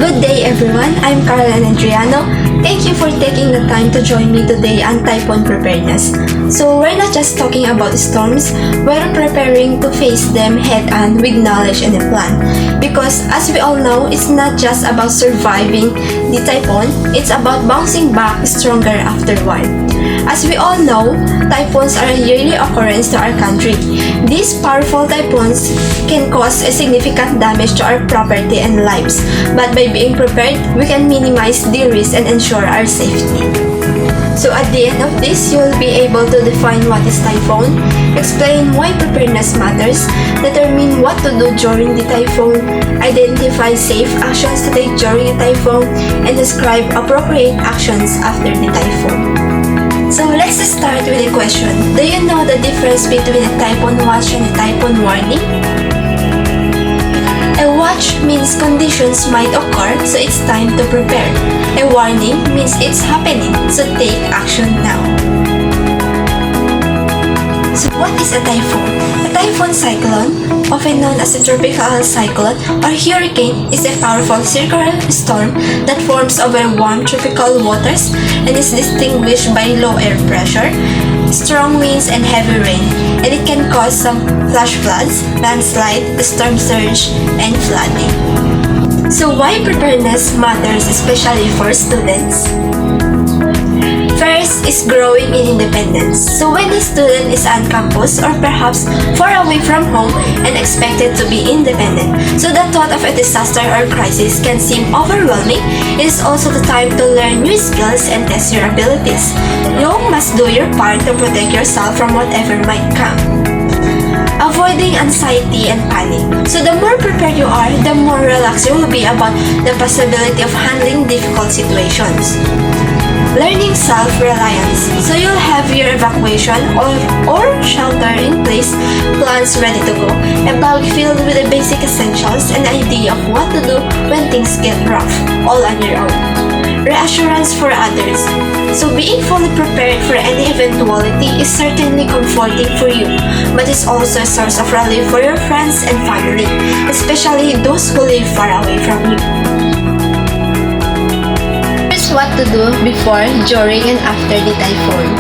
Good day everyone, I'm Carla and Adriano. Thank you for taking the time to join me today on Typhoon Preparedness. So we're not just talking about storms, we're preparing to face them head-on with knowledge and a plan. Because as we all know, it's not just about surviving the typhoon, it's about bouncing back stronger afterward. As we all know, typhoons are a yearly occurrence to our country. These powerful typhoons can cause a significant damage to our property and lives, but by being prepared, we can minimize the risk and ensure our safety. So at the end of this, you will be able to define what is typhoon, explain why preparedness matters, determine what to do during the typhoon, identify safe actions to take during a typhoon, and describe appropriate actions after the typhoon. So let's start with a question. Do you know the difference between a typhoon watch and a typhoon warning? A watch means conditions might occur, so it's time to prepare. A warning means it's happening, so take action now. So what is a typhoon? A typhoon cyclone, often known as a tropical cyclone or hurricane, is a powerful circular storm that forms over warm tropical waters and is distinguished by low air pressure, strong winds, and heavy rain, and it can cause some flash floods, landslide, storm surge, and flooding. So why preparedness matters, especially for students? First is growing in independence. So when a student is on campus or perhaps far away from home and expected to be independent, so the thought of a disaster or crisis can seem overwhelming, it is also the time to learn new skills and test your abilities. You must do your part to protect yourself from whatever might come. Avoiding anxiety and panic. So the more prepared you are, the more relaxed you will be about the possibility of handling difficult situations. Learning self-reliance. So you'll have your evacuation or shelter in place, plans ready to go, a bag filled with the basic essentials, and idea of what to do when things get rough, all on your own. Reassurance for others. So being fully prepared for any eventuality is certainly comforting for you, but it's also a source of relief for your friends and family, especially those who live far away from you. What to do before, during, and after the typhoon.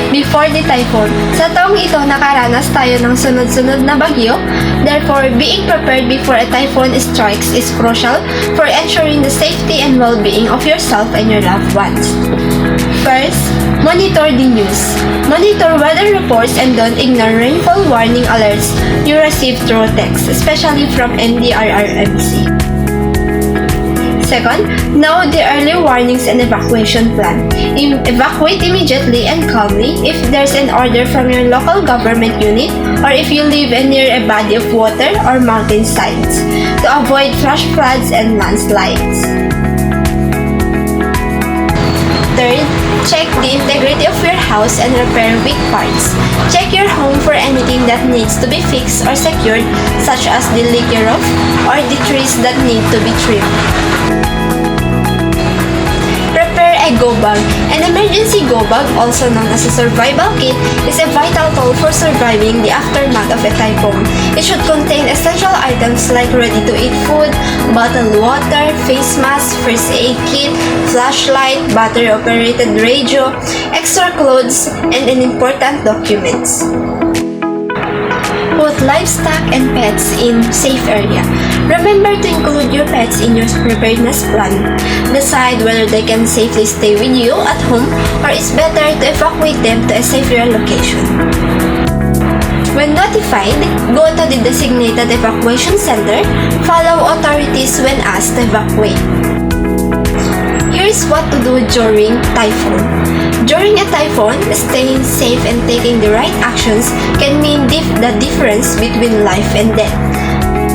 Before the typhoon, sa taong ito nakaranas tayo ng sunod-sunod na bagyo, therefore being prepared before a typhoon strikes is crucial for ensuring the safety and well-being of yourself and your loved ones. First, monitor the news. Monitor weather reports and don't ignore rainfall warning alerts you receive through text, especially from NDRRMC. Second, know the early warnings and evacuation plan. Evacuate immediately and calmly if there's an order from your local government unit or if you live near a body of water or mountain sites to avoid flash floods and landslides. Third, check the integrity of your house and repair weak parts. Check your home for anything that needs to be fixed or secured, such as the leaky roof or the trees that need to be trimmed. Prepare a go bag. An emergency go bag, also known as a survival kit, is a vital tool for surviving the aftermath of a typhoon. It should contain essential items like ready-to-eat food, bottled water, face mask, first aid kit, flashlight, battery-operated radio, extra clothes, and important documents. Put livestock and pets in safe area. Remember to include your pets in your preparedness plan. Decide whether they can safely stay with you at home or it's better to evacuate them to a safer location. When notified, go to the designated evacuation center. Follow authorities when asked to evacuate. Here's what to do during typhoon. During a typhoon, staying safe and taking the right actions can mean the difference between life and death.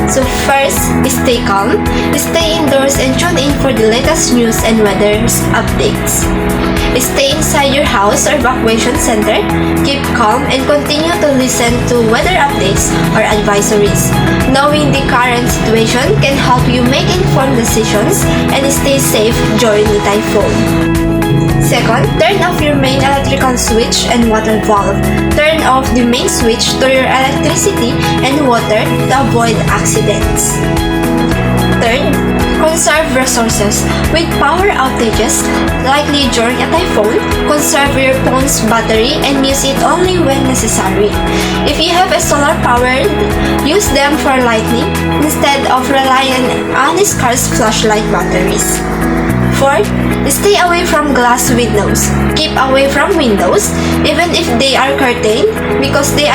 So first, stay calm, stay indoors and tune in for the latest news and weather updates. Stay inside your house or evacuation center, keep calm and continue to listen to weather updates or advisories. Knowing the current situation can help you make informed decisions and stay safe during the typhoon. Second, turn off your main electrical switch and water valve. Turn off the main switch to your electricity and water to avoid accidents. Third, Conserve resources. With power outages, likely during a typhoon, conserve your phone's battery and use it only when necessary. If you have a solar powered, use them for lighting instead of relying on scarce flashlight batteries. 4. Stay away from glass windows. Keep away from windows, even if they are curtained, because they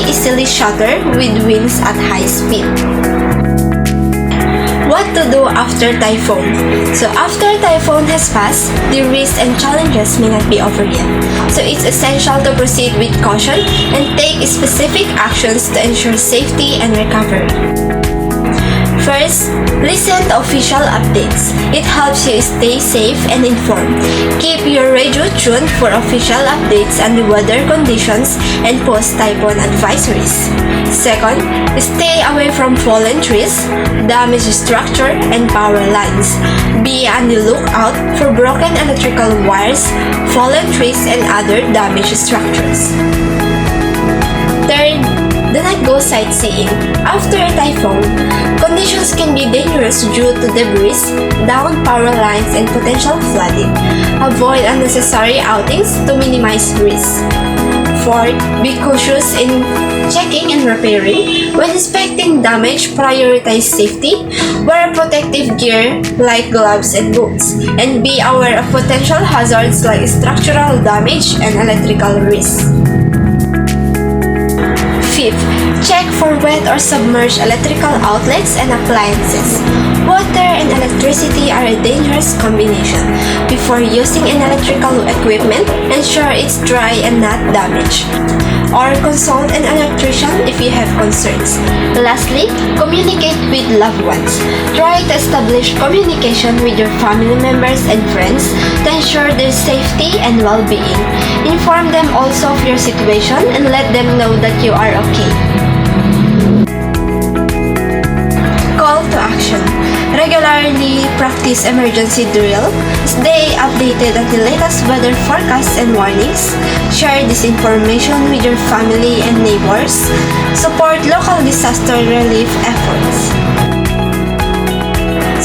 easily shatter with winds at high speed. What to do after typhoon? So after typhoon has passed, the risks and challenges may not be over yet. So it's essential to proceed with caution and take specific actions to ensure safety and recovery. First, listen to official updates. It helps you stay safe and informed. Keep your radio tuned for official updates on the weather conditions and post-typhoon advisories. Second, stay away from fallen trees, damaged structure, and power lines. Be on the lookout for broken electrical wires, fallen trees, and other damaged structures. Third, do not go sightseeing. After a typhoon, conditions can be dangerous due to debris, downed power lines, and potential flooding. Avoid unnecessary outings to minimize risk. Fourth, be cautious in checking and repairing. When inspecting damage, prioritize safety. Wear protective gear like gloves and boots. And be aware of potential hazards like structural damage and electrical risks. Fifth, check for wet or submerged electrical outlets and appliances. Water and electricity are a dangerous combination. Before using an electrical equipment, ensure it's dry and not damaged. Or consult an electrician if you have concerns. Lastly, communicate with loved ones. Try to establish communication with your family members and friends to ensure their safety and well-being. Inform them also of your situation and let them know that you are okay. Call to action. Regularly practice emergency drill. Stay updated on the latest weather forecasts and warnings. Share this information with your family and neighbors. Support local disaster relief efforts.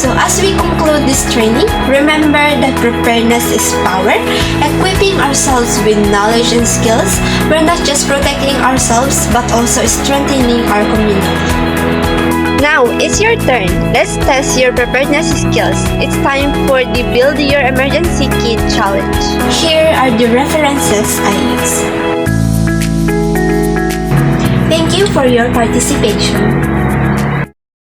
So as we conclude this training, remember that preparedness is power. Equipping ourselves with knowledge and skills, we're not just protecting ourselves but also strengthening our community. Now, it's your turn. Let's test your preparedness skills. It's time for the Build Your Emergency Kit Challenge. Here are the references I use. Thank you for your participation.